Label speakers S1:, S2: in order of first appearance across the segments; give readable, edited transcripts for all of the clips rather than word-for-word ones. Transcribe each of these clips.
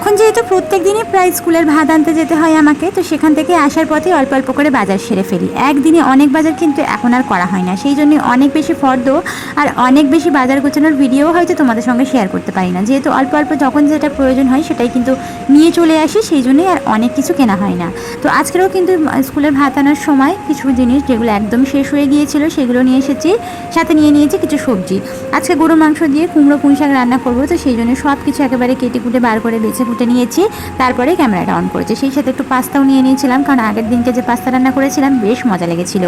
S1: এখন যেহেতু প্রত্যেক দিনই প্রায় স্কুলের ভাত আনতে যেতে হয় আমাকে, তো সেখান থেকে আসার পথে অল্প অল্প করে বাজার সেরে ফেলি। একদিনে অনেক বাজার কিন্তু এখন আর করা হয় না, সেই জন্য অনেক বেশি ফর্দ আর অনেক বেশি বাজার গোছানোর ভিডিও হয়তো তোমাদের সঙ্গে শেয়ার করতে পারি না, যেহেতু অল্প অল্প যখন যেটা প্রয়োজন হয় সেটাই কিন্তু নিয়ে চলে আসি, সেই জন্যই আর অনেক কিছু কেনা হয় না। তো আজকেরও কিন্তু স্কুলের ভাত আনার সময় কিছু জিনিস যেগুলো একদম শেষ হয়ে গিয়েছিল সেগুলো নিয়ে এসেছি, সাথে নিয়ে নিয়েছি কিছু সবজি। আজকে গরু মাংস দিয়ে কুমড়ো পুঁই শাক রান্না করবো, তো সেই জন্য সব কিছু একেবারে কেটে কুটে বার করে বেছে ফুটে নিয়েছি, তারপরে ক্যামেরাটা অন করেছি। সেই সাথে একটু পাস্তাও নিয়ে নিয়েছিলাম, কারণ আগের দিনকে যে পাস্তা রান্না করেছিলাম বেশ মজা লেগেছিল।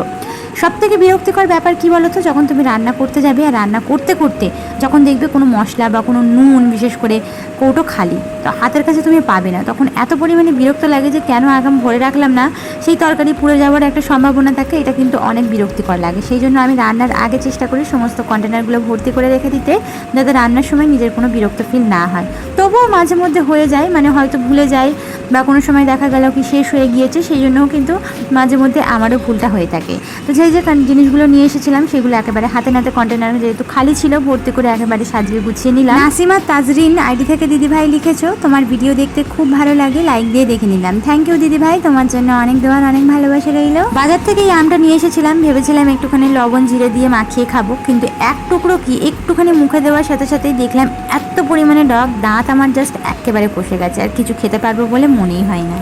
S1: সব থেকে বিরক্তিকর ব্যাপার কী বলো তো, যখন তুমি রান্না করতে যাবে আর রান্না করতে করতে যখন দেখবে কোনো মশলা বা কোনো নুন বিশেষ করে কৌটো খালি, তো হাতের কাছে তুমি পাবে না, তখন এত পরিমাণে বিরক্ত লাগে যে কেন আগাম ভরে রাখলাম না, সেই তরকারি পুড়ে যাওয়ার একটা সম্ভাবনা থাকে, এটা কিন্তু অনেক বিরক্তিকর লাগে। সেই জন্য আমি রান্নার আগে চেষ্টা করি সমস্ত কন্টেনারগুলো ভর্তি করে রেখে দিতে, যাতে রান্নার সময় নিজের কোনো বিরক্ত ফিল না হয়। তবুও মাঝে মধ্যে হয়ে যায়, মানে হয়তো ভুলে যাই বা কোনো সময় দেখা গেল কি শেষ হয়ে গিয়েছে, সেই জন্যও কিন্তু মাঝে মধ্যে আমারও ভুলটা হয়ে থাকে। তো যে যে জিনিসগুলো নিয়ে এসেছিলাম সেগুলো একেবারে হাতে নাতে কন্টেনার যেহেতু খালি ছিল ভর্তি করে একেবারে সাজিয়ে গুছিয়ে নিলাম। নাসিমা তাজরিন আইডি থেকে দিদিভাই লিখেছো, তোমার ভিডিও দেখতে খুব ভালো লাগে, লাইক দিয়ে দেখে নিলাম। থ্যাংক ইউ দিদিভাই, তোমার জন্য অনেক দোয়ার অনেক ভালোবাসা রইল। বাজার থেকে এই আমটা নিয়ে এসেছিলাম, ভেবেছিলাম একটুখানি লবণ জিরে দিয়ে মাখিয়ে খাবো, কিন্তু এক টুকরো কি একটুখানি মুখে দেওয়ার সাথে সাথেই দেখলাম এত পরিমাণে টক, দাঁত আমার জাস্ট একেবারে কষে গেছে, আর কিছু খেতে পারবো বলে মনেই হয় না।